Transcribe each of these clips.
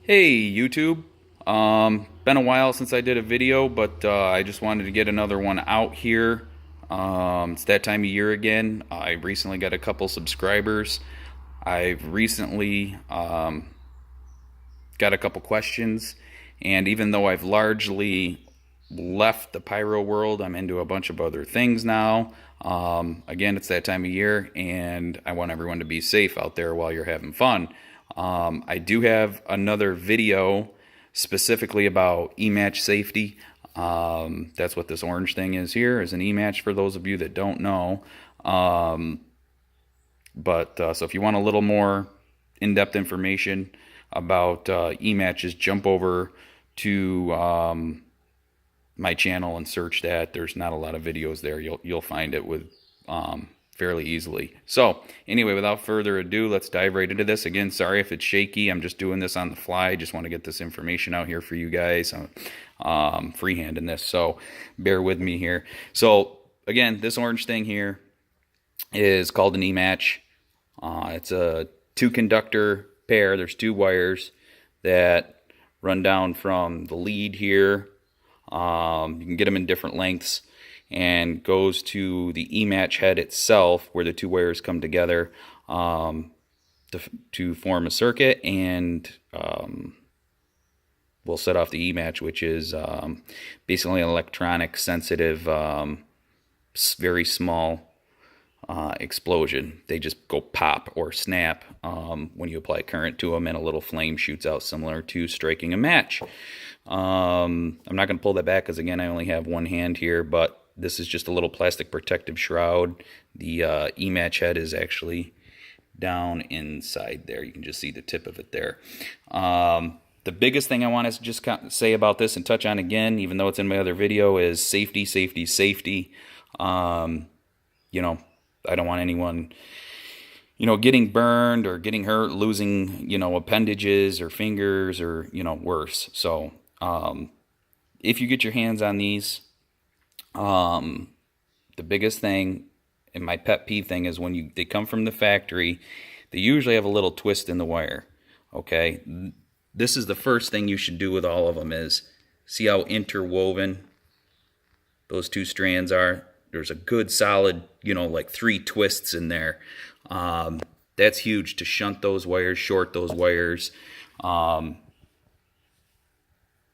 Hey YouTube, been a while since I did a video, but I just wanted to get another one out here. It's that time of year again. I recently got a couple subscribers. I've recently got a couple questions, and even though I've largely left the pyro world, I'm into a bunch of other things now. Again, it's that time of year, and I want everyone to be safe out there while you're having fun. I do have another video specifically about e-match safety. That's what this orange thing is here, is an e-match for those of you that don't know. So if you want a little more in-depth information about e-matches, jump over to my channel and search that. There's not a lot of videos there. You'll find it with fairly easily. So anyway, without further ado, let's dive right into this. Again, sorry if it's shaky. I'm just doing this on the fly. I just want to get this information out here for you guys. I'm freehanding this, so bear with me here. So again, this orange thing here is called an e-match. It's a two conductor pair. There's two wires that run down from the lead here. You can get them in different lengths, and goes to the e-match head itself, where the two wires come together to form a circuit, and we'll set off the e-match, which is basically an electronic sensitive, very small explosion. They just go pop or snap when you apply current to them, and a little flame shoots out, similar to striking a match. I'm not going to pull that back because, again, I only have one hand here, but this is just a little plastic protective shroud. The e-match head is actually down inside there. You can just see the tip of it there. The biggest thing I want to just say about this and touch on again, even though it's in my other video, is safety, safety, safety. You know, I don't want anyone, getting burned or getting hurt, losing, appendages or fingers or, worse. So, if you get your hands on these, the biggest thing, and my pet peeve thing, is when they come from the factory, they usually have a little twist in the wire. Okay, this is the first thing you should do with all of them, is see how interwoven those two strands are. There's a good solid, like 3 twists in there. That's huge to shunt those wires, short those wires,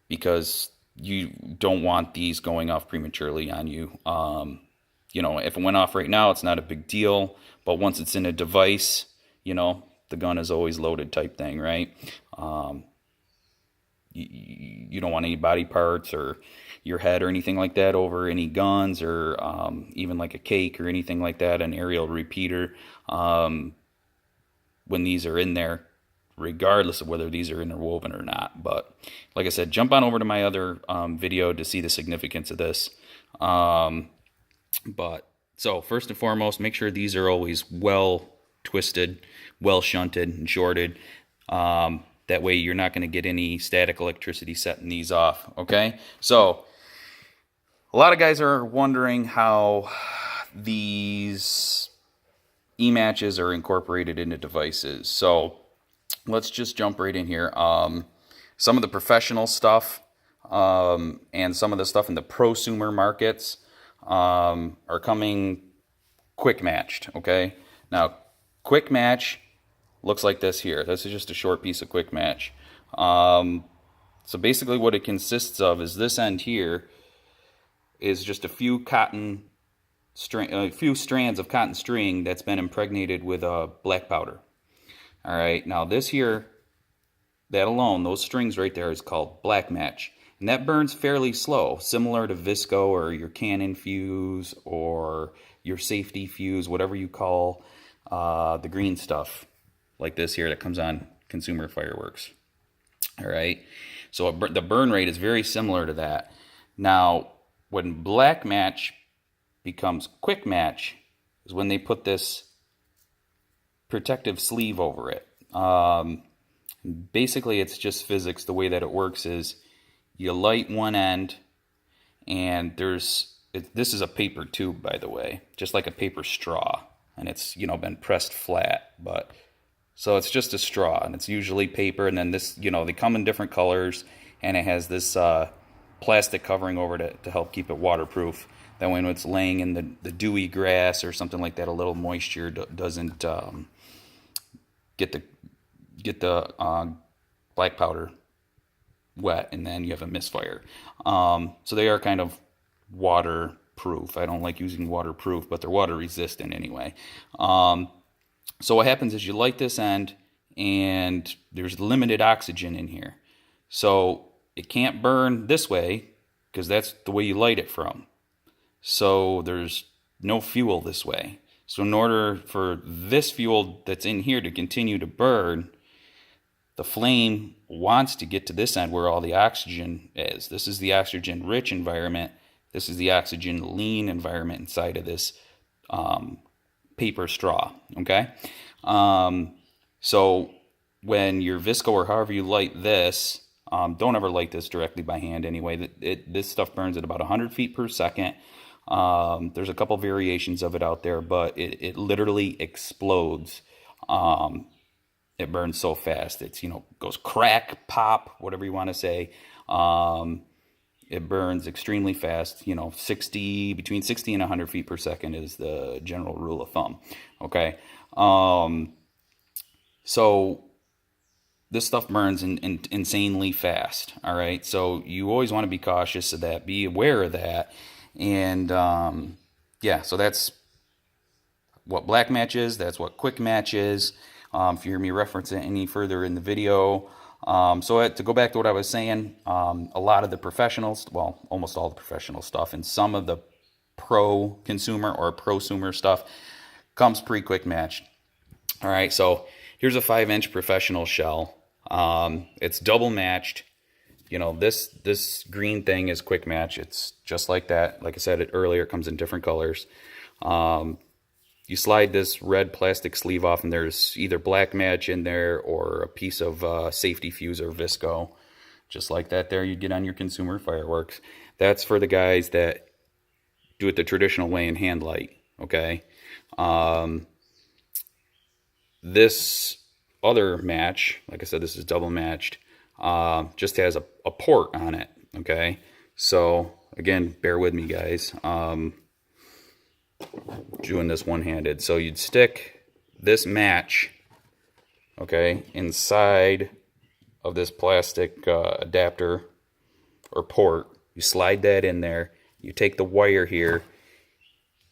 because you don't want these going off prematurely on you. If it went off right now, it's not a big deal, but once it's in a device, the gun is always loaded type thing, right? You don't want any body parts or your head or anything like that over any guns, or even like a cake or anything like that, an aerial repeater, when these are in there, regardless of whether these are interwoven or not. But like I said, jump on over to my other video to see the significance of this. So first and foremost, make sure these are always well twisted, well shunted and shorted. That way you're not going to get any static electricity setting these off, okay? So a lot of guys are wondering how these e-matches are incorporated into devices. So let's just jump right in here. Some of the professional stuff and some of the stuff in the prosumer markets are coming quick matched, okay? Now, quick match looks like this here. This is just a short piece of quick match. So basically what it consists of is this end here is just a few strands of cotton string that's been impregnated with black powder. All right, now this here, that alone, those strings right there, is called black match. And that burns fairly slow, similar to Visco or your Canon fuse or your safety fuse, whatever you call the green stuff like this here that comes on consumer fireworks. All right, so the burn rate is very similar to that. Now, when black match becomes quick match is when they put this protective sleeve over it. Basically, it's just physics. The way that it works is you light one end, and this is a paper tube, by the way, just like a paper straw, and it's been pressed flat, but So it's just a straw, and it's usually paper, and then this, they come in different colors, and it has this plastic covering over it to help keep it waterproof. That when it's laying in the dewy grass or something like that, a little moisture doesn't get the black powder wet, and then you have a misfire. So they are kind of waterproof. I don't like using waterproof, but they're water resistant anyway. So what happens is you light this end, and there's limited oxygen in here. So it can't burn this way because that's the way you light it from. So there's no fuel this way. So in order for this fuel that's in here to continue to burn, the flame wants to get to this end where all the oxygen is. This is the oxygen-rich environment. This is the oxygen-lean environment inside of this paper straw, okay? So when your Visco or however you light this, don't ever light this directly by hand anyway. This stuff burns at about 100 feet per second. There's a couple variations of it out there, but it literally explodes. It burns so fast. It's, goes crack, pop, whatever you want to say. It burns extremely fast. Between 60 and 100 feet per second is the general rule of thumb. Okay. So this stuff burns insanely fast. All right. So you always want to be cautious of that. Be aware of that. And yeah, so that's what black match is. That's what quick match is. If you hear me reference it any further in the video. So to go back to what I was saying, a lot of the professionals, well, almost all the professional stuff, and some of the pro consumer or prosumer stuff comes pre-quick match. All right, so here's a 5-inch professional shell. It's double matched. This green thing is quick match. It's just like that. Like I said earlier, it comes in different colors. You slide this red plastic sleeve off, and there's either black match in there or a piece of safety fuse or Visco. Just like that there you get on your consumer fireworks. That's for the guys that do it the traditional way and hand light, okay? This other match, like I said, this is double matched, just has a port on it, okay? So, again, bear with me, guys. Doing this one-handed. So you'd stick this match, okay, inside of this plastic adapter or port. You slide that in there. You take the wire here,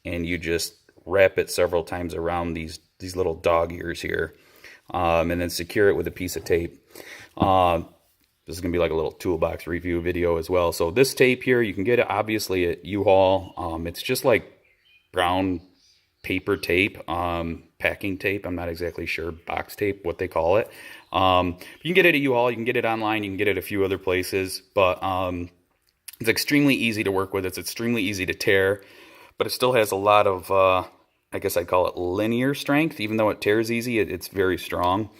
and you just wrap it several times around these little dog ears here, and then secure it with a piece of tape. This is going to be like a little toolbox review video as well. So this tape here, you can get it obviously at U-Haul. It's just like brown paper tape, packing tape. I'm not exactly sure, box tape, what they call it. You can get it at U-Haul, you can get it online, you can get it a few other places, but it's extremely easy to work with. It's extremely easy to tear, but it still has a lot of, I guess I'd call it linear strength. Even though it tears easy, it's very strong.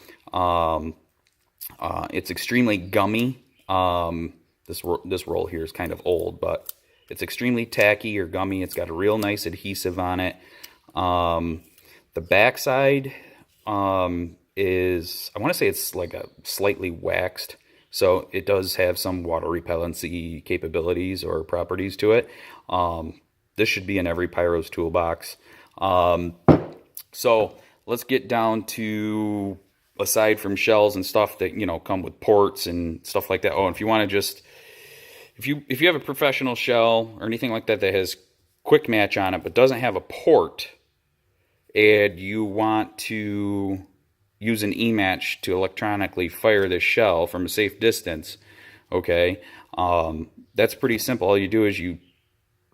It's extremely gummy. This roll here is kind of old, but it's extremely tacky or gummy. It's got a real nice adhesive on it. The backside is, I want to say it's like a slightly waxed, so it does have some water repellency capabilities or properties to it. This should be in every Pyro's toolbox. So let's get down to, aside from shells and stuff that, come with ports and stuff like that. Oh, and if you want to just, if you have a professional shell or anything like that that has quick match on it but doesn't have a port, and you want to use an E-match to electronically fire this shell from a safe distance, okay, that's pretty simple. All you do is you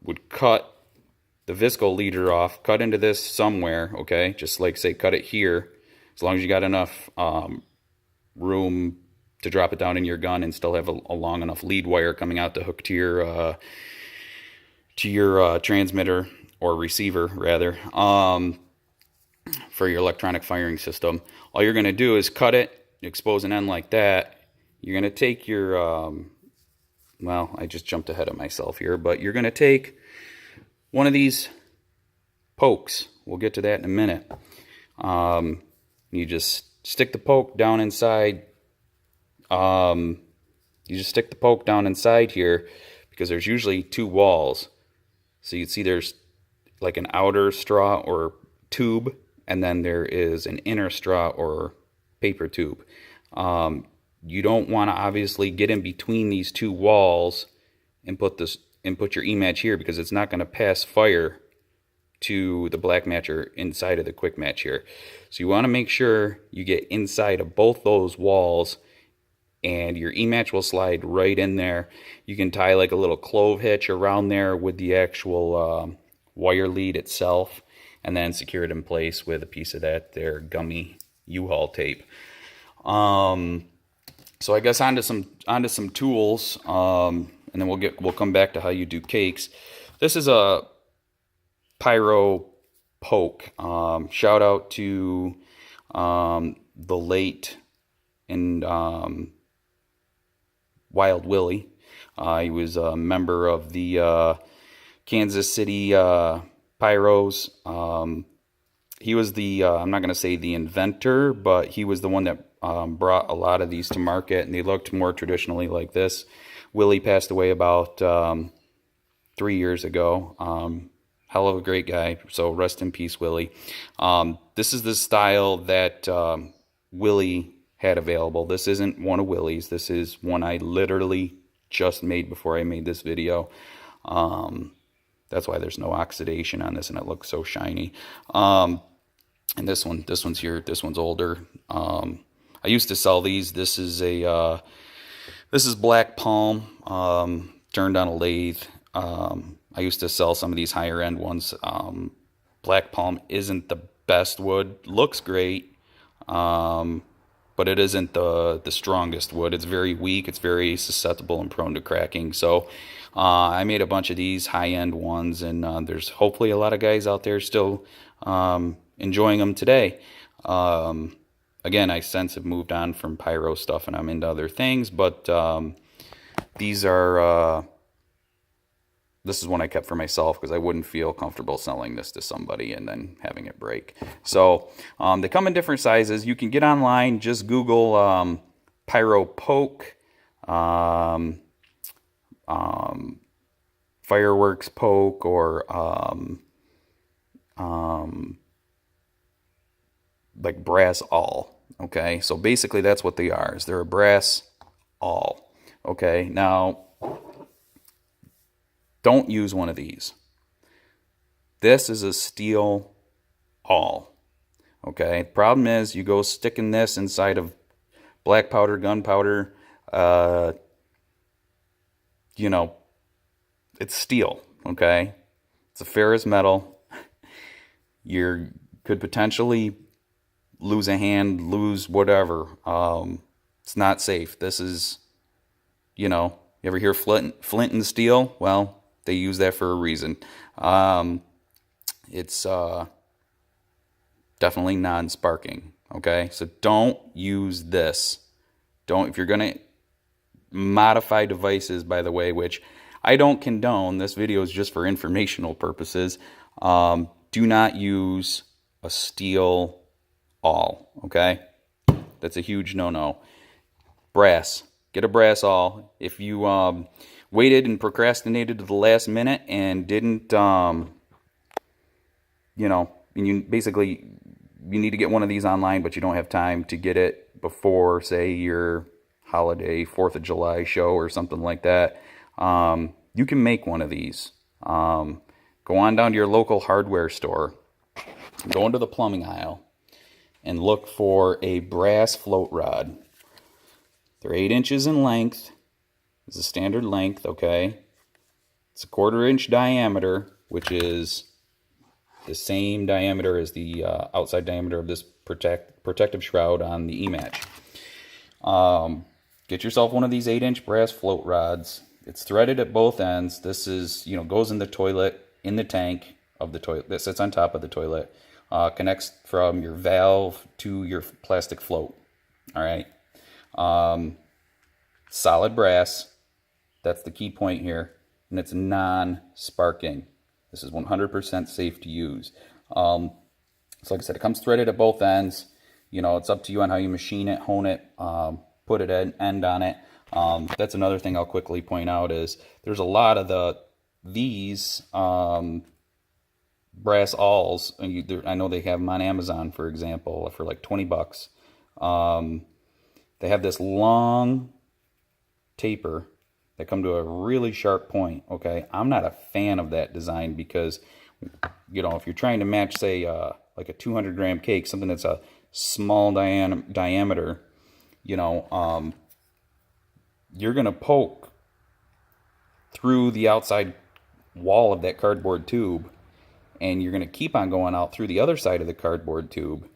would cut the Visco leader off, cut into this somewhere, okay, just like say cut it here, as long as you got enough room to drop it down in your gun and still have a long enough lead wire coming out to hook to your transmitter or receiver rather, for your electronic firing system. All you're going to do is cut it, expose an end like that. You're going to take your well, I just jumped ahead of myself here, but you're going to take one of these pokes. We'll get to that in a minute. You just stick the poke down inside. You just stick the poke down inside here because there's usually two walls. So you can see there's like an outer straw or tube, and then there is an inner straw or paper tube. You don't want to obviously get in between these two walls and put your e-match here, because it's not going to pass fire to the black matcher inside of the quick match here. So you want to make sure you get inside of both those walls, and your e-match will slide right in there. You can tie like a little clove hitch around there with the actual wire lead itself, and then secure it in place with a piece of that there gummy U-Haul tape. So I guess onto some tools, and then we'll come back to how you do cakes. This is a pyro poke. Shout out to the late and Wild Willie. He was a member of the Kansas City Pyros. He was the, I'm not going to say the inventor, but he was the one that brought a lot of these to market, and they looked more traditionally like this. Willie passed away about 3 years ago. Hell of a great guy, so rest in peace, Willie. This is the style that Willie had available. This isn't one of Willie's. This is one I literally just made before I made this video. That's why there's no oxidation on this and it looks so shiny. And this one's here. This one's older. I used to sell these. This is black palm, turned on a lathe. I used to sell some of these higher end ones. Black palm isn't the best wood. Looks great, but it isn't the strongest wood. It's very weak. It's very susceptible and prone to cracking. So I made a bunch of these high-end ones, and there's hopefully a lot of guys out there still enjoying them today. Again, I since have moved on from pyro stuff and I'm into other things, but these are this is one I kept for myself because I wouldn't feel comfortable selling this to somebody and then having it break. So they come in different sizes. You can get online, just Google pyro poke, fireworks poke, or like brass awl. Okay, so basically that's what they are. Is they're a brass awl. Okay, now don't use one of these. This is a steel awl. Okay, the problem is you go sticking this inside of black powder, gunpowder, you know, it's steel. Okay, it's a ferrous metal. You could potentially lose a hand, lose whatever. It's not safe. This is, you know, you ever hear flint and steel? Well, they use that for a reason. It's definitely non-sparking. Okay, so don't use this. If you're gonna modify devices, by the way, which I don't condone. This video is just for informational purposes. Do not use a steel awl. Okay, that's a huge no-no. Brass. Get a brass awl. If you waited and procrastinated to the last minute and didn't, you know, and you need to get one of these online, but you don't have time to get it before, say, your holiday 4th of July show or something like that, you can make one of these. Go on down to your local hardware store, go into the plumbing aisle, and look for a brass float rod. They're 8 inches in length. It's a standard length, okay? It's a 1/4 inch diameter, which is the same diameter as the outside diameter of this protective shroud on the e-match. Get yourself one of these 8-inch brass float rods. It's threaded at both ends. This is, you know, goes in the toilet, in the tank of the toilet that sits on top of the toilet. Connects from your valve to your plastic float. All right. Solid brass. That's the key point here. And it's non-sparking. This is 100% safe to use. So like I said, it comes threaded at both ends. You know, it's up to you on how you machine it, hone it, put it an end on it. That's another thing I'll quickly point out is there's a lot of these brass awls, and I know they have them on Amazon, for example, for like 20 bucks. They have this long taper that come to a really sharp point. Okay, I'm not a fan of that design because, you know, if you're trying to match, say, like a 200-gram cake, something that's a small diameter, you know, you're gonna poke through the outside wall of that cardboard tube, and you're gonna keep on going out through the other side of the cardboard tube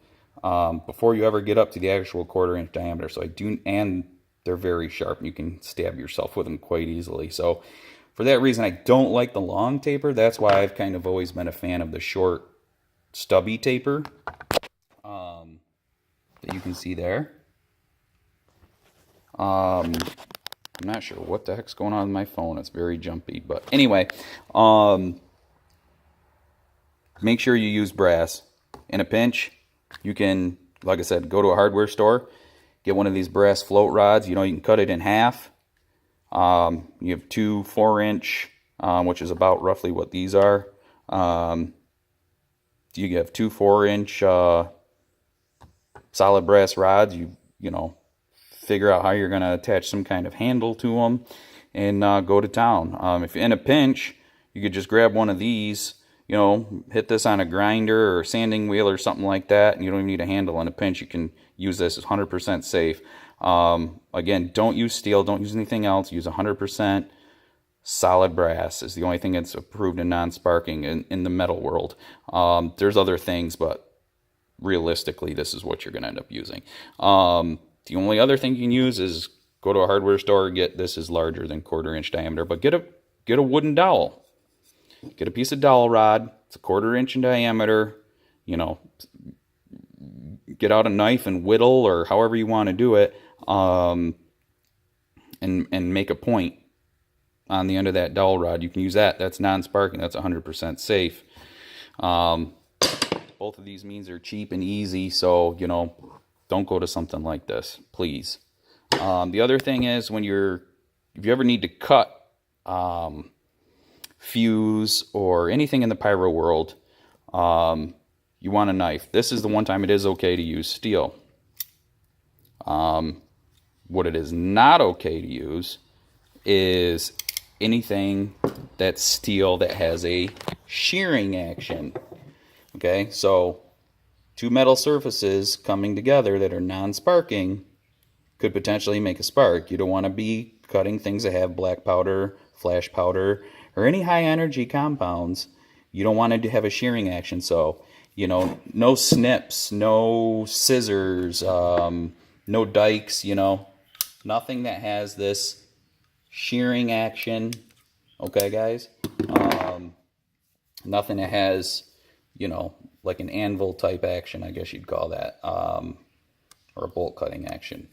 before you ever get up to the actual 1/4-inch diameter. So and they're very sharp, and you can stab yourself with them quite easily. So for that reason, I don't like the long taper. That's why I've kind of always been a fan of the short, stubby taper that you can see there. I'm not sure what the heck's going on with my phone. It's very jumpy. But anyway, make sure you use brass. In a pinch, you can, like I said, go to a hardware store, get one of these brass float rods. You know, you can cut it in half. You have 2 4-inch, which is about roughly what these are. You have 2 4-inch solid brass rods. You know, figure out how you're going to attach some kind of handle to them and go to town. If you're in a pinch, you could just grab one of these, you know, hit this on a grinder or sanding wheel or something like that, and you don't even need a handle. In a pinch, you can use this. It's 100% safe. Again, don't use steel, don't use anything else. Use 100% solid brass. Is the only thing that's approved in non-sparking in the metal world. There's other things, but realistically, this is what you're going to end up using. The only other thing you can use is go to a hardware store, get, this is larger than 1/4-inch diameter, but get a wooden dowel. Get a piece of dowel rod. It's a 1/4-inch in diameter. You know, get out a knife and whittle, or however you want to do it, and make a point on the end of that dowel rod. You can use that. That's non-sparking. That's 100% safe. Both of these means are cheap and easy, so, you know, don't go to something like this, please. The other thing is, if you ever need to cut fuse or anything in the pyro world, you want a knife. This is the one time it is okay to use steel. What it is not okay to use is anything that's steel that has a shearing action. Okay, so 2 metal surfaces coming together that are non-sparking could potentially make a spark. You don't want to be cutting things that have black powder, flash powder, or any high energy compounds. You don't want to have a shearing action. So, you know, no snips, no scissors, no dikes, you know, nothing that has this shearing action. Okay, guys? Nothing that has, you know, like an anvil type action, I guess you'd call that, or a bolt cutting action.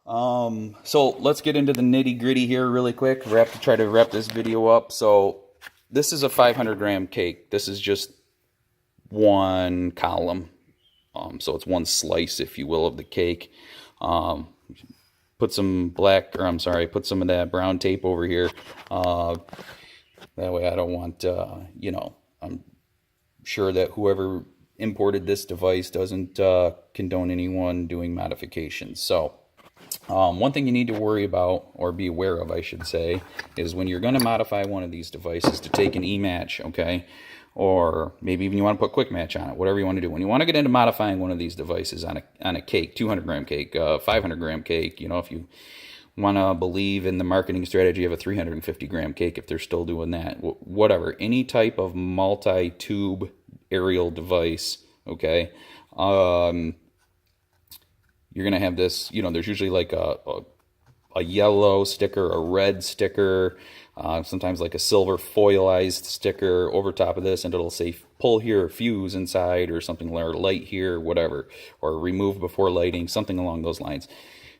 So let's get into the nitty gritty here really quick. Try to wrap this video up. So this is a 500-gram cake. This is just one column. So it's one slice, if you will, of the cake. Put some put some of that brown tape over here. That way I don't want, you know, I'm sure that whoever imported this device doesn't condone anyone doing modifications. So one thing you need to worry about, or be aware of, I should say, is when you're going to modify one of these devices, to take an E-match, okay? Or maybe even you want to put quick match on it, whatever you want to do. When you want to get into modifying one of these devices on a cake, 200-gram cake, 500-gram cake, you know, if you want to believe in the marketing strategy of a 350-gram cake, if they're still doing that, whatever, any type of multi-tube aerial device, okay, you're going to have this, you know, there's usually like a yellow sticker, a red sticker, sometimes like a silver foilized sticker over top of this, and it'll say pull here or fuse inside or something, or light here, whatever, or remove before lighting, something along those lines.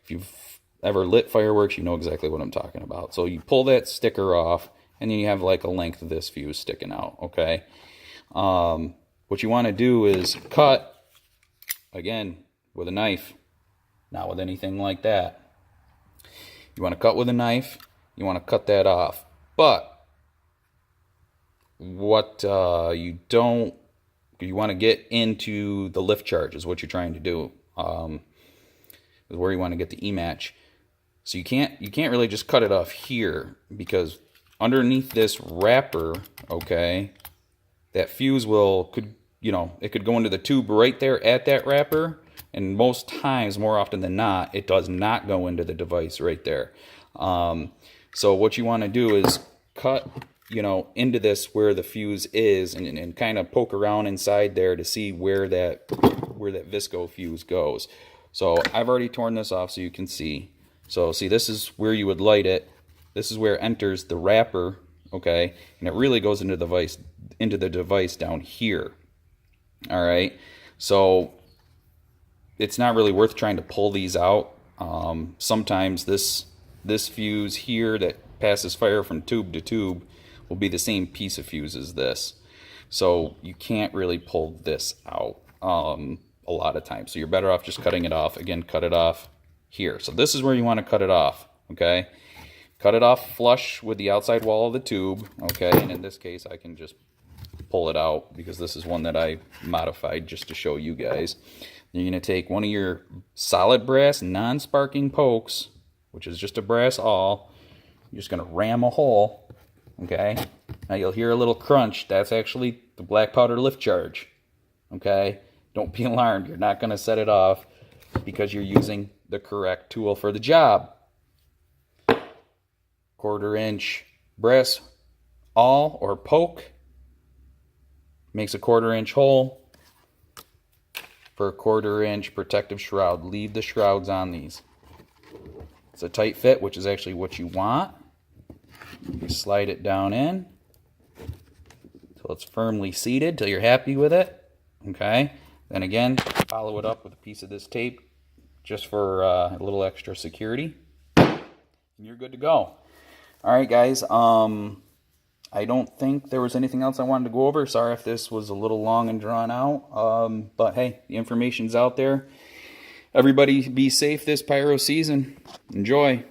If you've ever lit fireworks, you know exactly what I'm talking about. So you pull that sticker off, and then you have like a length of this fuse sticking out, okay? What you want to do is cut, again, with a knife, not with anything like that. You want to cut with a knife, you want to cut that off. But what you want to get into the lift charge is what you're trying to do. Is where you want to get the E-match. So you can't really just cut it off here, because underneath this wrapper, okay, that fuse it could go into the tube right there at that wrapper, and most times, more often than not, it does not go into the device right there. So what you want to do is cut, into this where the fuse is, and kind of poke around inside there to see where that Visco fuse goes. So I've already torn this off so you can see. So see, this is where you would light it. This is where it enters the wrapper, okay, and it really goes into the device down here. All right, so it's not really worth trying to pull these out. Sometimes this fuse here that passes fire from tube to tube will be the same piece of fuse as this. So you can't really pull this out a lot of times. So you're better off just cutting it off. Again, cut it off here. So this is where you want to cut it off, okay? Cut it off flush with the outside wall of the tube, okay? And in this case, I can just pull it out because this is one that I modified just to show you guys. You're going to take one of your solid brass non-sparking pokes, which is just a brass awl. You're just going to ram a hole, okay? Now you'll hear a little crunch. That's actually the black powder lift charge, okay? Don't be alarmed. You're not going to set it off because you're using the correct tool for the job. 1/4-inch brass awl or poke makes a 1/4-inch hole for a 1/4-inch protective shroud. Leave the shrouds on these. It's a tight fit, which is actually what you want. You slide it down in till it's firmly seated, till you're happy with it. Okay. Then again, follow it up with a piece of this tape just for a little extra security. And you're good to go. All right, guys. I don't think there was anything else I wanted to go over. Sorry if this was a little long and drawn out. But hey, the information's out there. Everybody be safe this pyro season. Enjoy.